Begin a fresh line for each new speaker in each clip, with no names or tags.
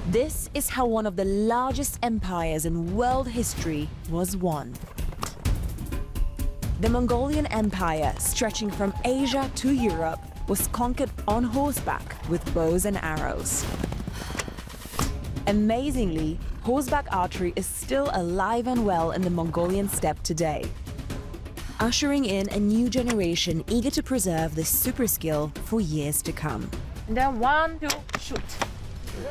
This is how one of the largest empires in world history was won. The Mongolian Empire, stretching from Asia to Europe, was conquered on horseback with bows and arrows. Amazingly, horseback archery is still alive and well in the Mongolian steppe today, ushering in a new generation eager to preserve this super skill for years to come.
And then 1, 2, shoot.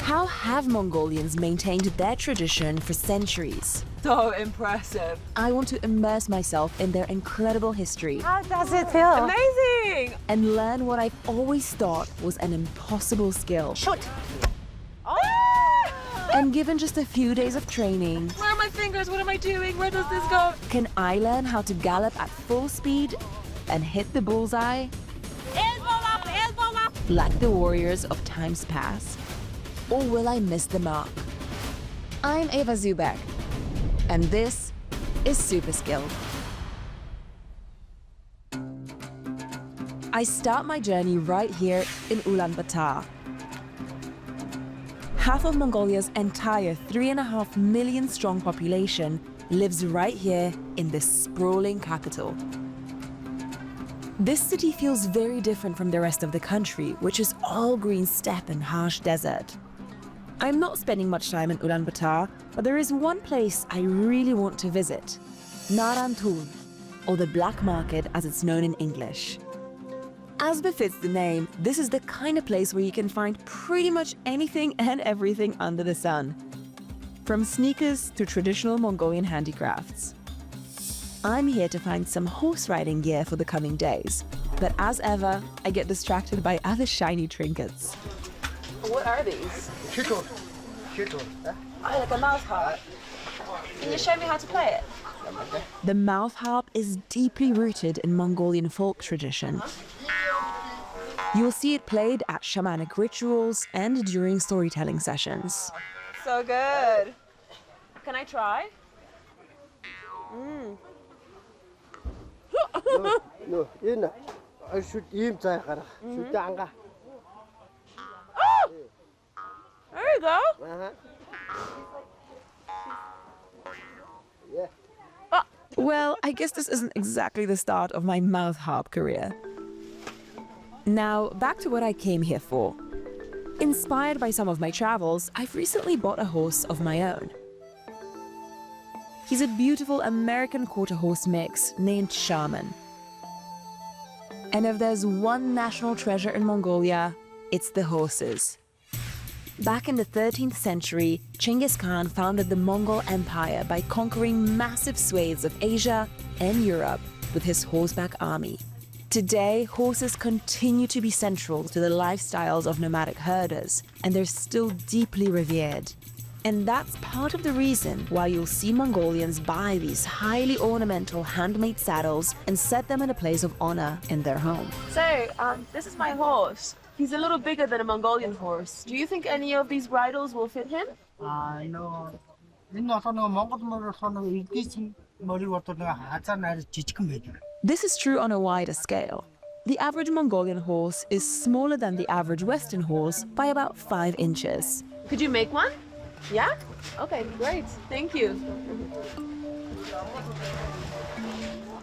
How have Mongolians maintained their tradition for centuries?
So impressive.
I want to immerse myself in their incredible history.
How does it feel? Amazing!
And learn what I've always thought was an impossible skill.
Shoot! Oh!
And given just a few days of training,
Where are my fingers? What am I doing? Where does this go?
can I learn how to gallop at full speed and hit the bullseye
Elbow up, elbow up!
like the warriors of times past? Or will I miss the mark? I'm Eva Beck, and this is Superskilled. I start my journey right here in Ulaanbaatar. Half of Mongolia's entire 3.5 million strong population lives right here in this sprawling capital. This city feels very different from the rest of the country, which is all green steppe and harsh desert. I'm not spending much time in Ulaanbaatar, but there is one place I really want to visit: Narantun, or the Black Market as it's known in English. As befits the name, this is the kind of place where you can find pretty much anything and everything under the sun, from sneakers to traditional Mongolian handicrafts. I'm here to find some horse riding gear for the coming days, but as ever, I get distracted by other shiny trinkets.
What are these?
Shito.
Oh, like a mouth harp. Can you show me how to play it?
The mouth harp is deeply rooted in Mongolian folk tradition. You'll see it played at shamanic rituals and during storytelling sessions.
So good. Can I try?
No, yun. I should eat that. Should tanga.
There you go.
Yeah.
Well, I guess this isn't exactly the start of my mouth harp career. Now, back to what I came here for. Inspired by some of my travels, I've recently bought a horse of my own. He's a beautiful American quarter horse mix named Shaman. And if there's one national treasure in Mongolia, it's the horses. Back in the 13th century, Genghis Khan founded the Mongol Empire by conquering massive swathes of Asia and Europe with his horseback army. Today, horses continue to be central to the lifestyles of nomadic herders, and they're still deeply revered. And that's part of the reason why you'll see Mongolians buy these highly ornamental handmade saddles and set them in a place of honor in their home.
So, this is my horse. He's a little bigger than a Mongolian horse. Do you think any of these bridles will fit him?
No.
This is true on a wider scale. The average Mongolian horse is smaller than the average Western horse by about 5 inches.
Could you make one? Yeah? Okay, great. Thank you.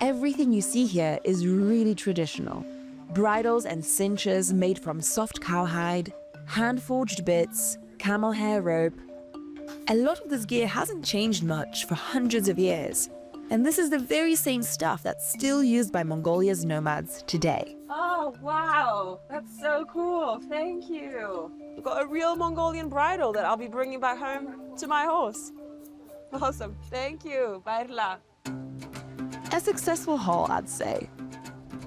Everything you see here is really traditional. Bridles and cinches made from soft cowhide, hand-forged bits, camel hair rope. A lot of this gear hasn't changed much for hundreds of years. And this is the very same stuff that's still used by Mongolia's nomads today.
Oh, wow. That's so cool. Thank you. I've got a real Mongolian bridle that I'll be bringing back home to my horse. Awesome. Thank you. Bairla.
A successful haul, I'd say.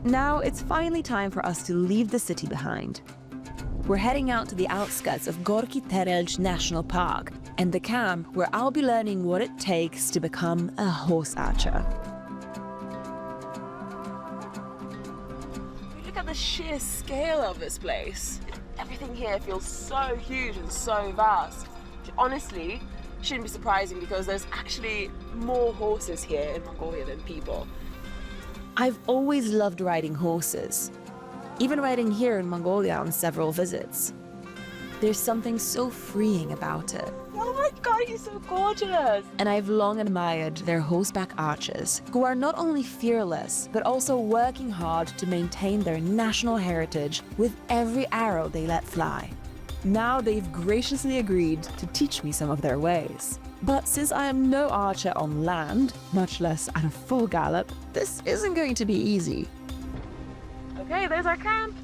Now it's finally time for us to leave the city behind. We're heading out to the outskirts of Gorky Terelj National Park and the camp where I'll be learning what it takes to become a horse archer.
Look at the sheer scale of this place. Everything here feels so huge and so vast. Which honestly shouldn't be surprising because there's actually more horses here in Mongolia than people.
I've always loved riding horses, even riding here in Mongolia on several visits. There's something so freeing about it.
Oh my God, he's so gorgeous.
And I've long admired their horseback archers, who are not only fearless, but also working hard to maintain their national heritage with every arrow they let fly. Now they've graciously agreed to teach me some of their ways. But since I am no archer on land, much less at a full gallop, this isn't going to be easy.
Okay, there's our camp.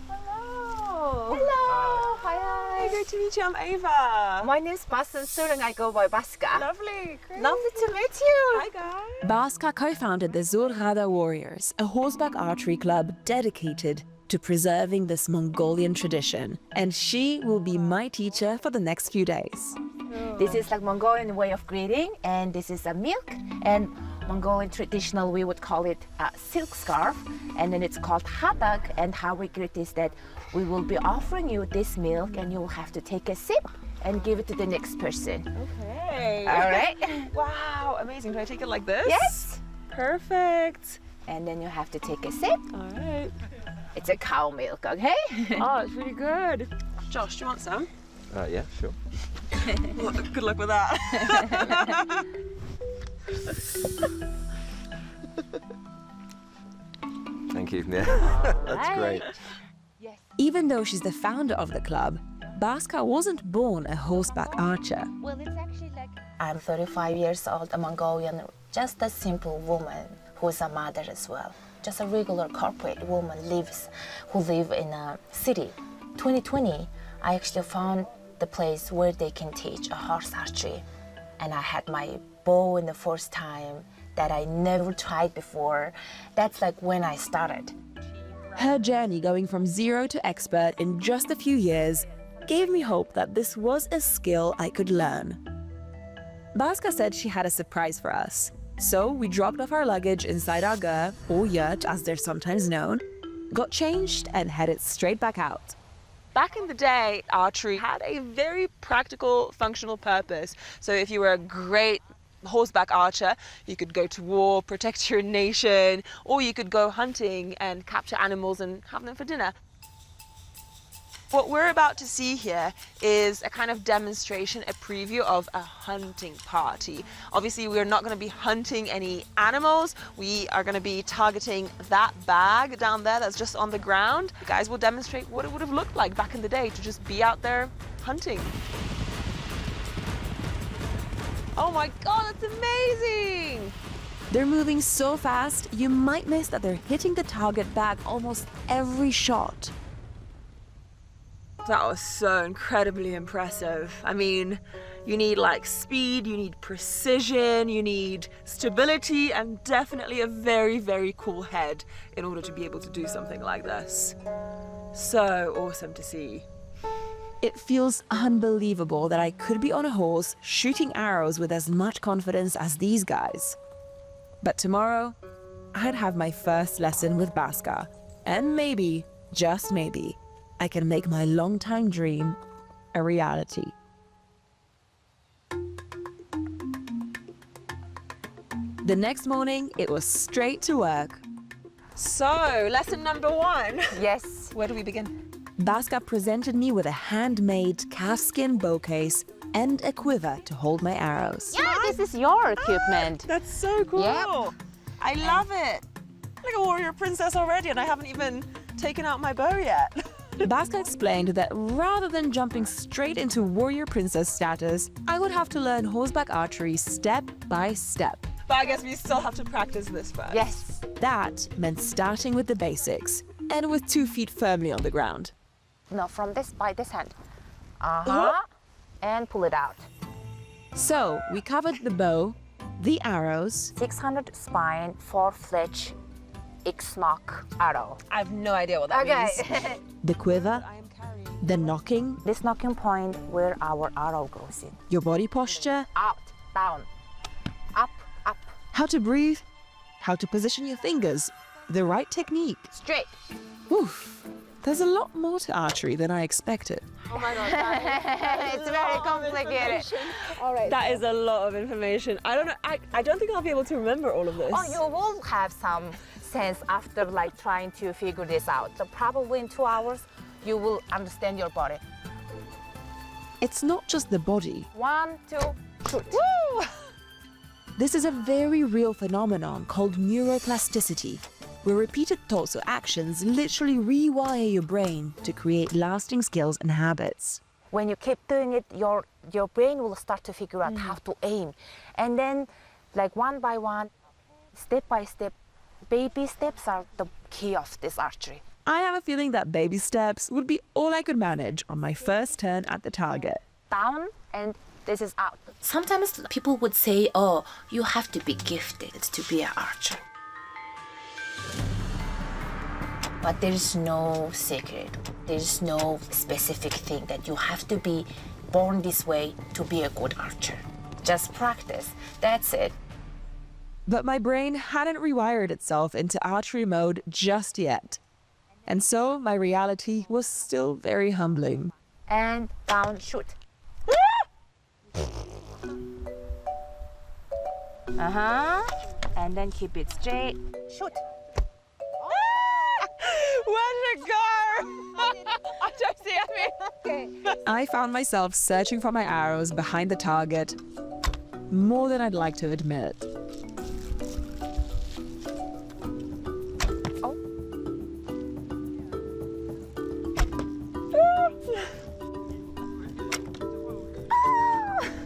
Hello.
Hello. Hi.
Great to meet you. I'm Ava.
My name is Basan Sur and I go by Baska.
Lovely. Great.
Lovely to meet you.
Hi, guys.
Baska co-founded the Zorghada Warriors, a horseback archery club dedicated to preserving this Mongolian tradition, and she will be my teacher for the next few days.
This is like Mongolian way of greeting, and this is a milk, and Mongolian traditional we would call it a silk scarf, and then it's called hadak. And how we greet is that we will be offering you this milk, and you will have to take a sip and give it to the next person.
Okay.
All right.
Wow, amazing. Do I take it like this?
Yes.
Perfect.
And then you have to take a sip.
All right.
It's a cow milk, okay?
Oh, it's really good. Josh, do you want some?
Yeah, sure.
Well, good luck with that.
Thank you. Yeah, that's great.
Yes.
Even though she's the founder of the club, Baska wasn't born a horseback archer.
Well, it's actually like I'm 35 years old, a Mongolian, just a simple woman who's a mother as well. Just a regular corporate woman who live in a city. 2020, I actually found the place where they can teach a horse archery. And I had my bow in the first time that I never tried before. That's like when I started.
Her journey going from zero to expert in just a few years gave me hope that this was a skill I could learn. Baska said she had a surprise for us. So we dropped off our luggage inside our ger, or yurt as they're sometimes known, got changed and headed straight back out.
Back in the day, archery had a very practical, functional purpose. So if you were a great horseback archer, you could go to war, protect your nation, or you could go hunting and capture animals and have them for dinner. What we're about to see here is a kind of demonstration, a preview of a hunting party. Obviously, we're not going to be hunting any animals. We are going to be targeting that bag down there that's just on the ground. The guys will demonstrate what it would have looked like back in the day to just be out there hunting. Oh my God, that's amazing!
They're moving so fast, you might miss that they're hitting the target bag almost every shot.
That was so incredibly impressive. I mean, you need like speed, you need precision, you need stability, and definitely a very, very cool head in order to be able to do something like this. So awesome to see.
It feels unbelievable that I could be on a horse shooting arrows with as much confidence as these guys. But tomorrow, I'd have my first lesson with Baska, and maybe, just maybe, I can make my long-time dream a reality. The next morning, it was straight to work.
So, lesson number 1.
Yes.
Where do we begin?
Baska presented me with a handmade calfskin bow case and a quiver to hold my arrows.
Yeah, this is your equipment.
That's so cool.
Yep.
I love it. Like a warrior princess already, and I haven't even taken out my bow yet.
Baska explained that rather than jumping straight into warrior princess status, I would have to learn horseback archery step by step.
But I guess we still have to practice this first.
Yes.
That meant starting with the basics and with 2 feet firmly on the ground.
No, from this, by this hand. Uh-huh. And pull it out.
So we covered the bow, the arrows,
600 spine, 4 fletch, X knock arrow.
I have no idea what that means.
the quiver,
I am carrying.
the knocking,
This knocking point where our arrow goes in.
your body posture,
Out, down, up, up,
how to breathe, how to position your fingers, the right technique.
straight.
Oof. There's a lot more to archery than I expected.
Oh my God, that is
It's very complicated. All right.
That is a lot of information. I don't know. I don't think I'll be able to remember all of this.
Oh, you will have some sense after like trying to figure this out. So probably in 2 hours, you will understand your body.
It's not just the body.
1, 2, shoot.
Woo! This is a very real phenomenon called neuroplasticity, where repeated thoughts or actions literally rewire your brain to create lasting skills and habits.
When you keep doing it, your brain will start to figure out how to aim. And then, like one by one, step by step, baby steps are the key of this archery.
I have a feeling that baby steps would be all I could manage on my first turn at the target.
Down, and this is out.
Sometimes people would say, oh, you have to be gifted to be an archer. But there's no secret. There's no specific thing that you have to be born this way to be a good archer. Just practice. That's it.
But my brain hadn't rewired itself into archery mode just yet. And so my reality was still very humbling.
And down, shoot. And then keep it straight. Shoot.
Where'd it go? I don't see it.
I found myself searching for my arrows behind the target more than I'd like to admit.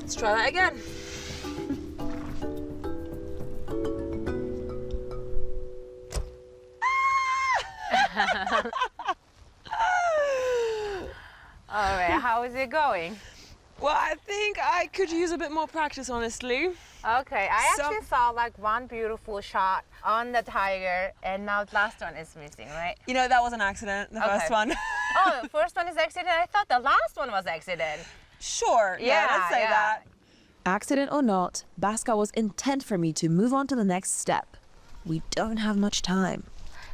Let's try that again.
All right, how is it going?
Well, I think I could use a bit more practice, honestly.
Okay, I
So-
actually saw like one beautiful shot on the tiger, and now the last one is missing, right?
You know, that was an accident, the first
Okay.
one.
Oh, the first one is accident. I thought the last one was accident.
Sure, yeah, let's say that.
Accident or not, Baska was intent for me to move on to the next step. We don't have much time.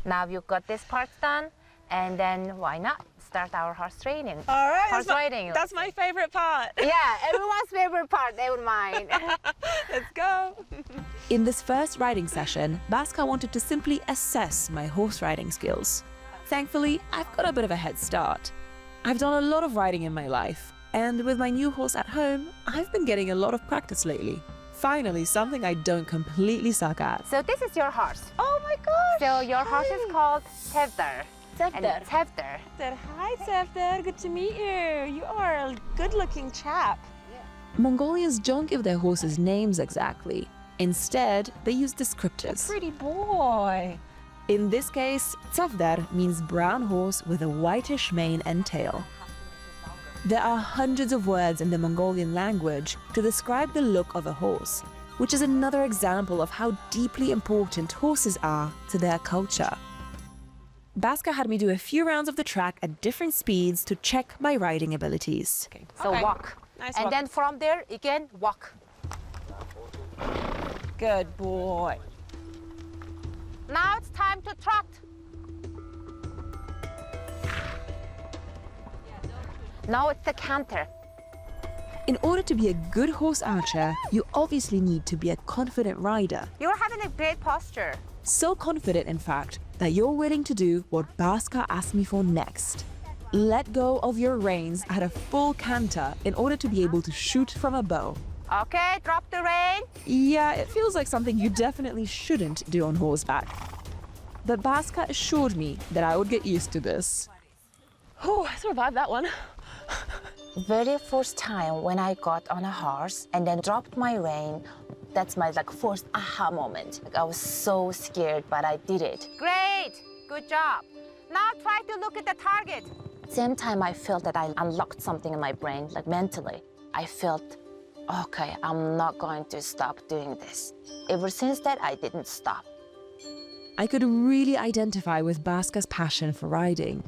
Now you've got this part done, and then why not start our horse training?
All right,
Horse riding.
that's my favorite part.
Yeah, everyone's favorite part, never mind.
Let's go.
In this first riding session, Baska wanted to simply assess my horse riding skills. Thankfully, I've got a bit of a head start. I've done a lot of riding in my life, and with my new horse at home, I've been getting a lot of practice lately. Finally, something I don't completely suck at.
So this is your horse.
Oh my gosh.
So your horse is called Tevder. And Tevder.
Hi, Tefter. Good to meet you. You are a good-looking chap.
Mongolians don't give their horses names exactly. Instead, they use descriptors.
Pretty boy.
In this case, Tsavdar means brown horse with a whitish mane and tail. There are hundreds of words in the Mongolian language to describe the look of a horse, which is another example of how deeply important horses are to their culture. Baska had me do a few rounds of the track at different speeds to check my riding abilities.
So
Okay.
walk.
Nice
and
walk.
then from there, again, walk.
Good boy.
Now it's time to trot. Now it's the canter.
In order to be a good horse archer, you obviously need to be a confident rider.
You're having a great posture.
So confident, in fact, that you're willing to do what Baska asked me for next. Let go of your reins at a full canter in order to be able to shoot from a bow.
Okay, drop the rein.
Yeah, it feels like something you definitely shouldn't do on horseback. But Baska assured me that I would get used to this.
Oh, I survived that one.
Very first time when I got on a horse and then dropped my rein, that's my first aha moment. I was so scared, but I did it. Great, good job. Now try to look at the target. Same time I felt that I unlocked something in my brain, mentally. I felt, okay, I'm not going to stop doing this. Ever since that, I didn't stop.
I could really identify with Baska's passion for riding,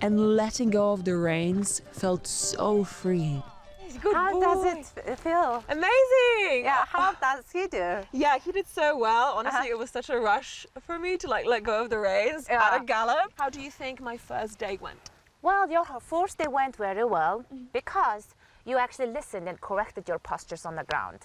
and letting go of the reins felt so freeing.
Good
How
boy.
does it feel?
Amazing.
Yeah, how does he do?
Yeah, he did so well. Honestly, it was such a rush for me to let go of the reins at a gallop. How do you think my first day went?
Well, your first day went very well because you actually listened and corrected your postures on the ground.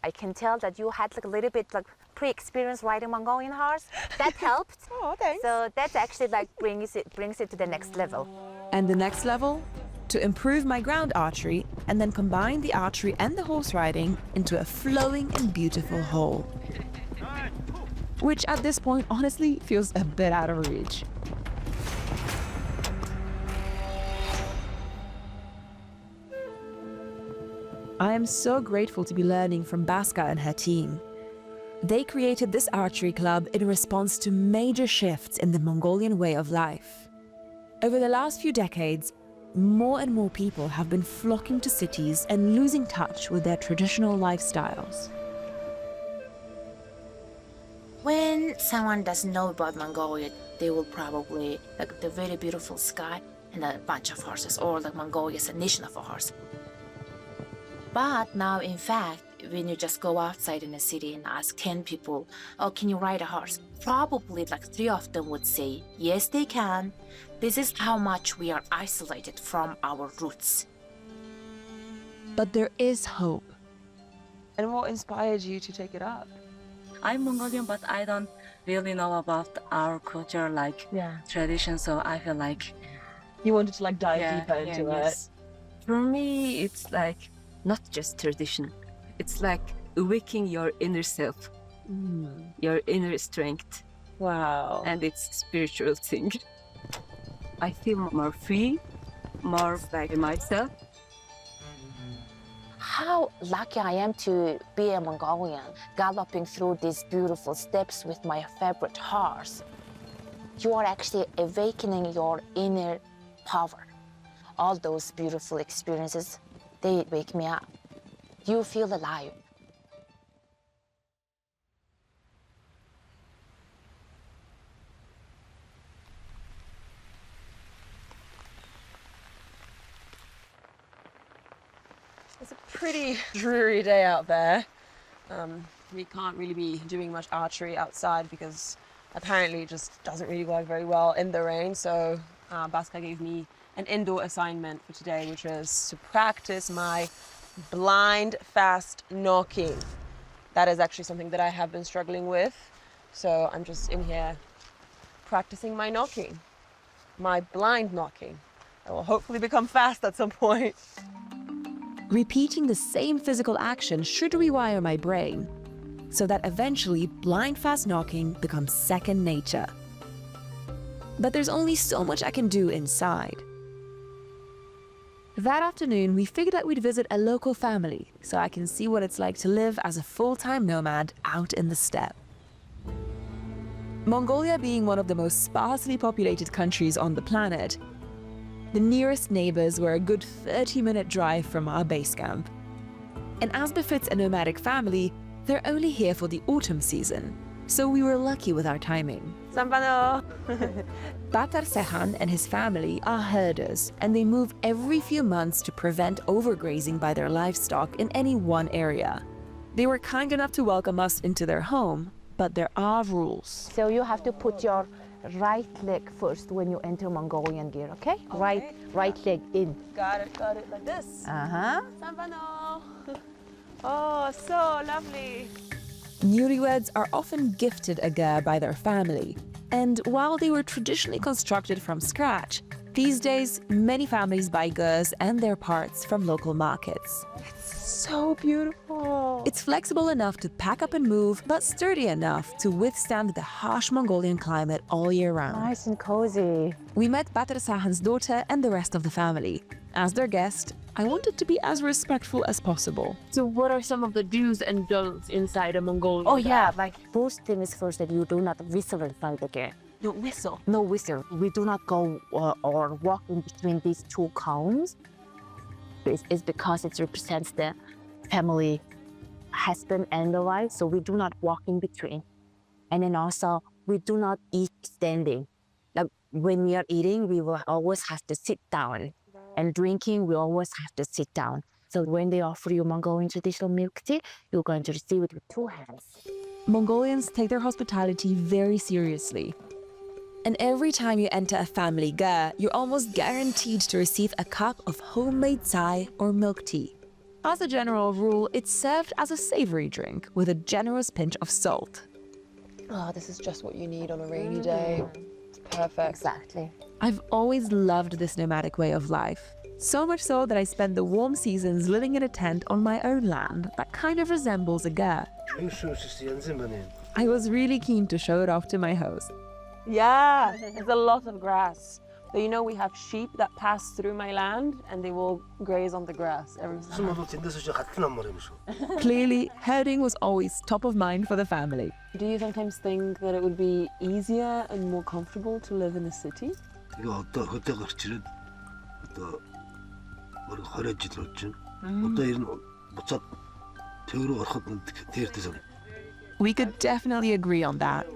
I can tell that you had a little bit pre-experience riding Mongolian horse. That helped.
Oh, thanks.
So that actually brings it to the next level.
And the next level? to improve my ground archery and then combine the archery and the horse riding into a flowing and beautiful whole. Which at this point honestly feels a bit out of reach. I am so grateful to be learning from Baska and her team. They created this archery club in response to major shifts in the Mongolian way of life. Over the last few decades, more and more people have been flocking to cities and losing touch with their traditional lifestyles.
When someone doesn't know about Mongolia, they will probably like the very beautiful sky and a bunch of horses, or like Mongolia is a nation of a horse. But now, in fact, when you just go outside in a city and ask 10 people, oh, can you ride a horse? Probably like 3 of them would say, yes, they can. This is how much we are isolated from our roots.
But there is hope.
And what inspired you to take it up?
I'm Mongolian, but I don't really know about our culture, like tradition. So I feel like
You wanted to like dive deeper into it.
For me, it's like not just tradition. It's like awakening your inner self, your inner strength,
Wow.
and it's a spiritual thing. I feel more free, more like myself.
How lucky I am to be a Mongolian, galloping through these beautiful steppes with my favorite horse. You are actually awakening your inner power. All those beautiful experiences, they wake me up. You feel alive.
It's a pretty dreary day out there. We can't really be doing much archery outside because apparently it just doesn't really work very well in the rain. So Baska gave me an indoor assignment for today, which is to practice my blind fast knocking. That is actually something that I have been struggling with. So I'm just in here practicing my knocking, my blind knocking. I will hopefully become fast at some point.
Repeating the same physical action should rewire my brain, so that eventually blind fast knocking becomes second nature. But there's only so much I can do inside. That afternoon, we figured that we'd visit a local family so I can see what it's like to live as a full-time nomad out in the steppe. Mongolia being one of the most sparsely populated countries on the planet, the nearest neighbors were a good 30-minute drive from our base camp. And as befits a nomadic family, they're only here for the autumn season, so we were lucky with our timing.
Sambano!
Batar Sehan and his family are herders, and they move every few months to prevent overgrazing by their livestock in any one area. They were kind enough to welcome us into their home, but there are rules.
So you have to put your right leg first when you enter Mongolian gear, okay? Right leg in.
Got it, like this.
Uh-huh.
Sambano! Oh, so lovely.
Newlyweds are often gifted a ger by their family, and while they were traditionally constructed from scratch, these days many families buy gers and their parts from local markets.
So beautiful.
It's flexible enough to pack up and move, but sturdy enough to withstand the harsh Mongolian climate all year round.
Nice and cozy.
We met Batar Sahan's daughter and the rest of the family. As their guest, I wanted to be as respectful as possible.
So what are some of the do's and don'ts inside a Mongolian?
Oh yeah, like first thing is first that you do not whistle inside the gear.
Don't whistle.
No whistle. We do not go or walk in between these two cones. It's because it represents the family, husband and the wife, so we do not walk in between. And then also, we do not eat standing. Like when we are eating, we will always have to sit down. And drinking, we always have to sit down. So when they offer you Mongolian traditional milk tea, you're going to receive it with 2 hands.
Mongolians take their hospitality very seriously. And every time you enter a family ger, you're almost guaranteed to receive a cup of homemade chai or milk tea. As a general rule, it's served as a savory drink with a generous pinch of salt.
Oh, this is just what you need on a rainy day. It's perfect.
Exactly.
I've always loved this nomadic way of life. So much so that I spent the warm seasons living in a tent on my own land that kind of resembles a ger. I was really keen to show it off to my host.
Yeah, there's a lot of grass. So you know we have sheep that pass through my land and they will graze on the grass every time.
Clearly, herding was always top of mind for the family.
Do you sometimes think that it would be easier and more comfortable to live in a city?
We could definitely agree on that.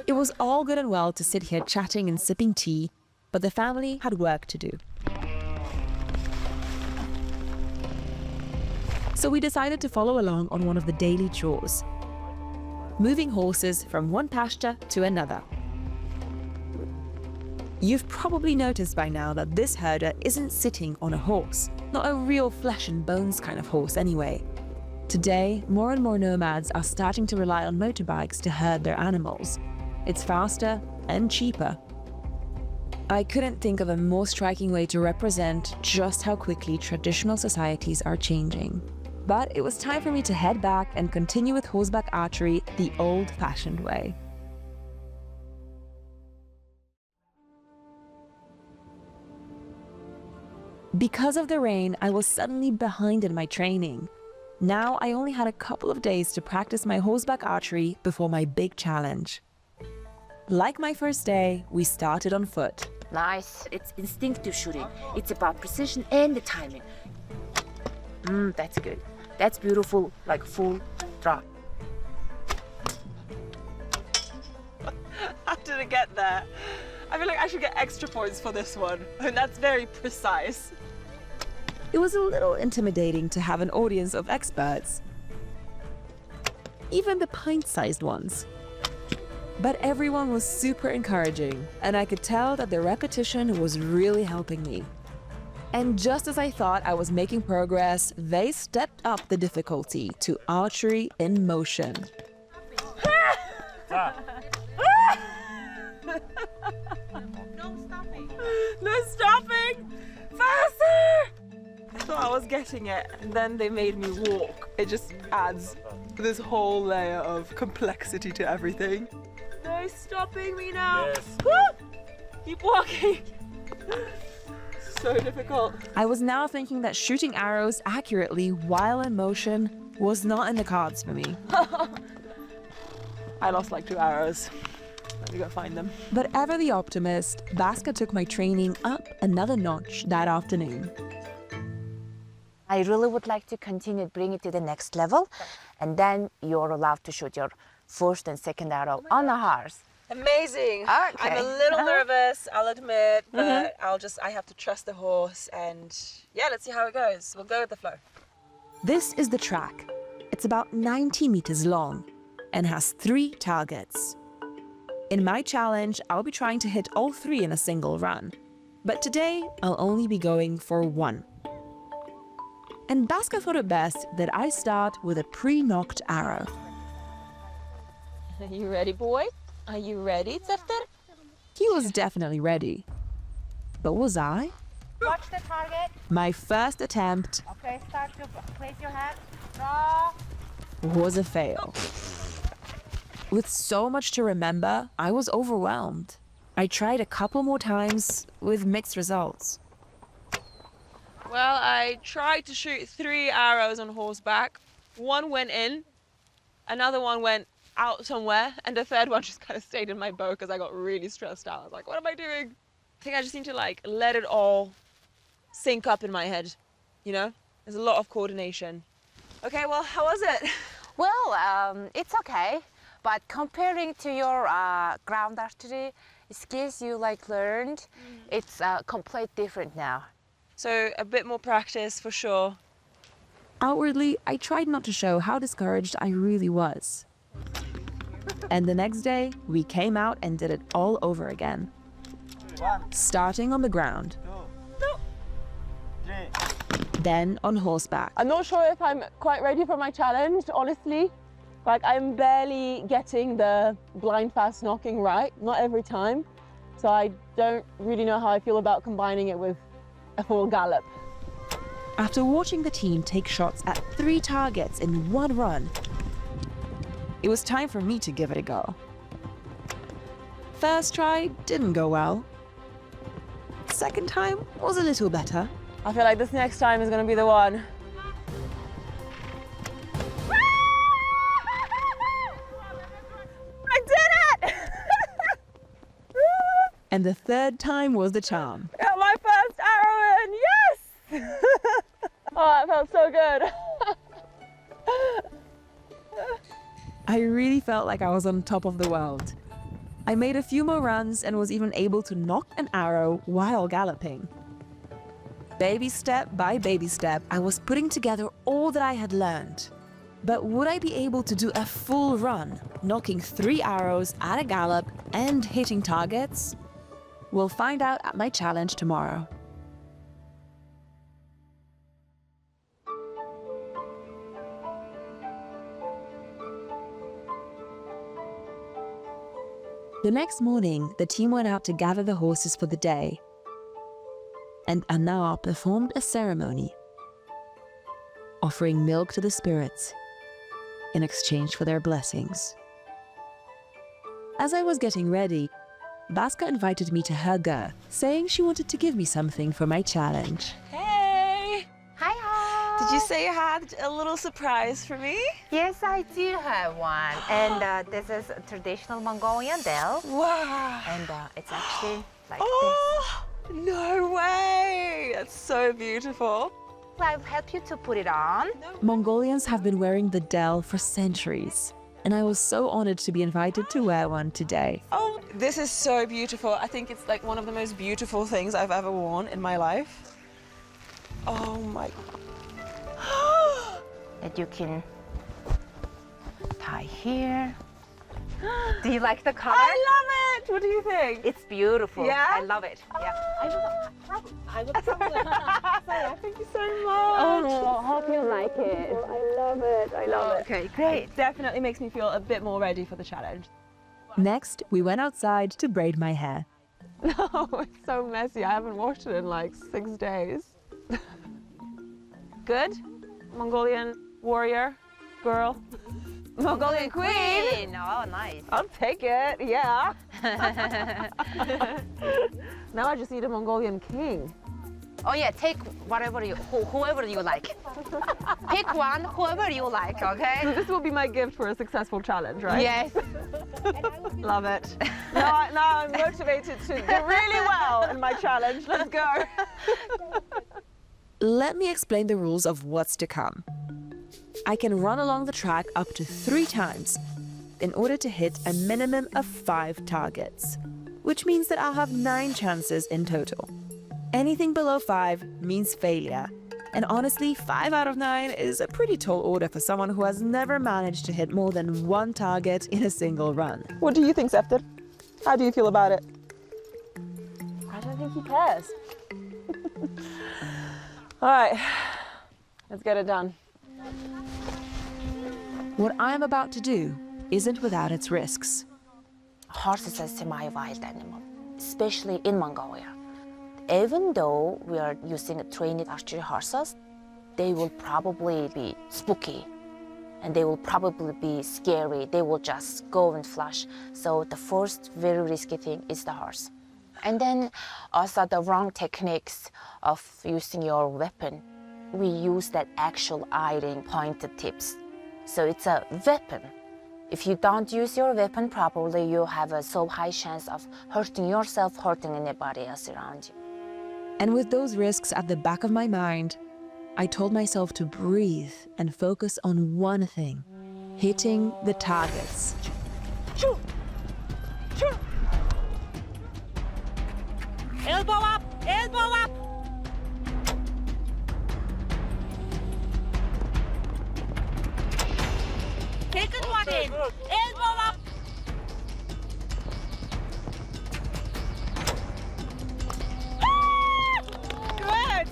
It was all good and well to sit here chatting and sipping tea, but the family had work to do. So we decided to follow along on one of the daily chores, moving horses from one pasture to another. You've probably noticed by now that this herder isn't sitting on a horse, not a real flesh and bones kind of horse anyway. Today, more and more nomads are starting to rely on motorbikes to herd their animals. It's faster and cheaper. I couldn't think of a more striking way to represent just how quickly traditional societies are changing. But it was time for me to head back and continue with horseback archery the old-fashioned way. Because of the rain, I was suddenly behind in my training. Now I only had a couple of days to practice my horseback archery before my big challenge. Like my first day, we started on foot.
Nice. It's instinctive shooting. It's about precision and the timing. That's good. That's beautiful, like full drop.
How did it get there? I feel like I should get extra points for this one. And that's very precise.
It was a little intimidating to have an audience of experts, even the pint-sized ones. But everyone was super encouraging, and I could tell that the repetition was really helping me. And just as I thought I was making progress, they stepped up the difficulty to archery in motion.
No stopping! Faster! I thought I was getting it, and then they made me walk. It just adds this whole layer of complexity to everything. No stopping me now!
Yes.
Woo! Keep walking! So difficult.
I was now thinking that shooting arrows accurately while in motion was not in the cards for me.
I lost like 2 arrows. Let me go find them.
But ever the optimist, Baska took my training up another notch that afternoon.
I really would like to continue to bring it to the next level, and then you're allowed to shoot your first and second arrow on a horse.
Amazing.
Okay.
I'm a little nervous, I'll admit, but I have to trust the horse, and yeah, let's see how it goes. We'll go with the flow.
This is the track. It's about 90 meters long and has 3 targets. In my challenge, I'll be trying to hit all 3 in a single run. But today, I'll only be going for 1. And Baska thought it best that I start with a pre-nocked arrow.
Are you ready, boy? Are you ready, Zefter?
He was definitely ready. But was I?
Watch the target.
My first attempt
Okay, start to place your hand. Draw.
was a fail. With so much to remember, I was overwhelmed. I tried a couple more times with mixed results.
Well, I tried to shoot 3 arrows on horseback. 1 went in, another one went out somewhere, and the third one just kind of stayed in my bow because I got really stressed out. I was like, what am I doing? I think I just need to let it all sink up in my head, you know? There's a lot of coordination. Okay, well, how was it?
Well, it's okay, but comparing to your ground archery skills you learned, it's completely different now.
So a bit more practice for sure.
Outwardly, I tried not to show how discouraged I really was. And the next day, we came out and did it all over again. Starting on the ground. Then on horseback.
I'm not sure if I'm quite ready for my challenge, honestly. I'm barely getting the blind fast knocking right, not every time. So I don't really know how I feel about combining it with a full gallop.
After watching the team take shots at 3 targets in one run, it was time for me to give it a go. First try didn't go well. Second time was a little better.
I feel like this next time is going to be the one. I did it!
And the third time was the charm.
Got my first arrow in, yes! Oh, that felt so good.
I really felt like I was on top of the world. I made a few more runs and was even able to nock an arrow while galloping. Baby step by baby step, I was putting together all that I had learned. But would I be able to do a full run, knocking 3 arrows at a gallop and hitting targets? We'll find out at my challenge tomorrow. The next morning, the team went out to gather the horses for the day, and Anna performed a ceremony, offering milk to the spirits in exchange for their blessings. As I was getting ready, Baska invited me to her girth, saying she wanted to give me something for my challenge.
Hey!
Hi.
Did you say you had a little surprise for me?
Yes, I do have one. And this is a traditional Mongolian bell.
Wow!
And it's actually like
Oh, no way! That's so beautiful.
this. I'll help you to put it on.
Mongolians have been wearing the Del for centuries, and I was so honored to be invited to wear one today.
Oh, this is so beautiful. I think it's like one of the most beautiful things I've ever worn in my life. Oh my.
That you can tie here. Do you like the color?
I love it! What do you think?
It's beautiful.
Yeah?
I love it. Yeah. I would probably.
Thank you so much.
Oh, hope you like it.
I love it. I love it.
Okay, great.
It definitely makes me feel a bit more ready for the challenge.
Next, we went outside to braid my hair.
No, it's so messy. I haven't washed it in like 6 days. Good? Mongolian warrior, girl. Mongolian queen.
Oh, nice.
I'll take it, yeah. Now I just need a Mongolian king.
Oh yeah, take whatever you, whoever you like. Pick one, whoever you like, okay?
This will be my gift for a successful challenge, right?
Yes.
Love it. Now I'm motivated to do really well in my challenge. Let's go.
Let me explain the rules of what's to come. I can run along the track up to 3 times in order to hit a minimum of 5 targets, which means that I'll have 9 chances in total. Anything below 5 means failure, and honestly, 5 out of 9 is a pretty tall order for someone who has never managed to hit more than 1 target in a single run.
What do you think, Sefton? How do you feel about it? I don't think he cares. All right, let's get it done.
What I'm about to do isn't without its risks.
Horse is a semi-wild animal, especially in Mongolia. Even though we are using trained archery horses, they will probably be spooky and they will probably be scary. They will just go and flash. So the first very risky thing is the horse. And then also the wrong techniques of using your weapon. We use that actual iron pointed tips. So it's a weapon. If you don't use your weapon properly, you have a so high chance of hurting yourself, hurting anybody else around you.
And with those risks at the back of my mind, I told myself to breathe and focus on one thing: hitting the targets.
Shoot! Shoot! Elbow up! Elbow up!
Second one in. Elbow up.
Good!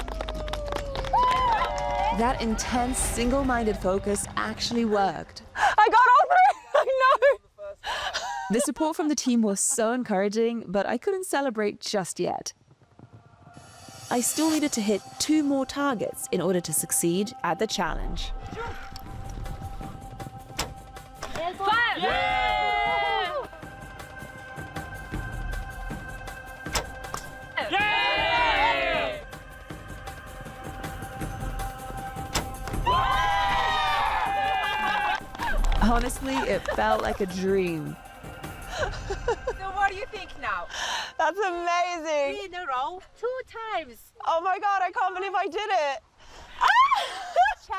That intense, single-minded focus actually worked.
I got all 3! I know!
The support from the team was so encouraging, but I couldn't celebrate just yet. I still needed to hit 2 more targets in order to succeed at the challenge. Honestly, it felt like a dream.
So what do you think now?
That's amazing.
3 in a row, 2 times.
Oh my God, I can't believe I did it.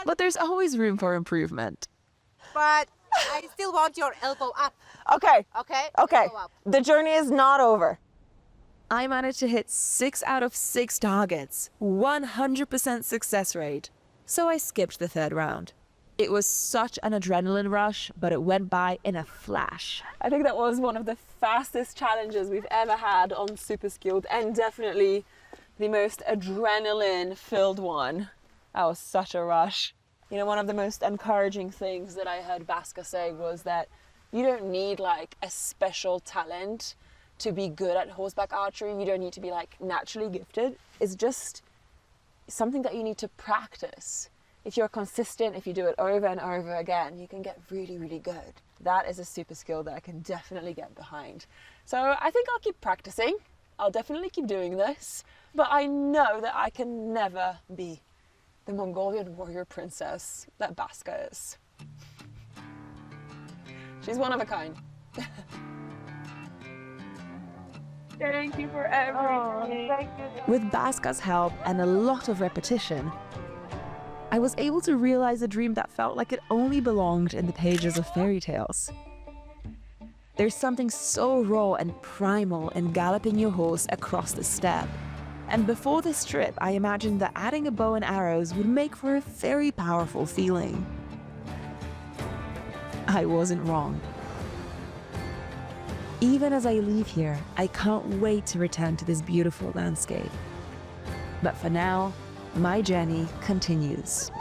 But there's always room for improvement.
But I still want your elbow up,
Okay,
okay?
okay.
Elbow up.
The journey is not over.
I managed to hit 6 out of 6 targets, 100% success rate. So I skipped the 3rd round. It was such an adrenaline rush, but it went by in a flash.
I think that was one of the fastest challenges we've ever had on Superskilled, and definitely the most adrenaline-filled one. That was such a rush. You know, one of the most encouraging things that I heard Baska say was that you don't need like a special talent to be good at horseback archery. You don't need to be like naturally gifted. It's just something that you need to practice. If you're consistent, if you do it over and over again, you can get really, really good. That is a super skill that I can definitely get behind. So I think I'll keep practicing. I'll definitely keep doing this, but I know that I can never be the Mongolian warrior princess that Baska is. She's one of a kind. Thank you for everything.
With Baska's help and a lot of repetition, I was able to realize a dream that felt like it only belonged in the pages of fairy tales. There's something so raw and primal in galloping your horse across the steppe. And before this trip, I imagined that adding a bow and arrows would make for a very powerful feeling. I wasn't wrong. Even as I leave here, I can't wait to return to this beautiful landscape. But for now, my journey continues.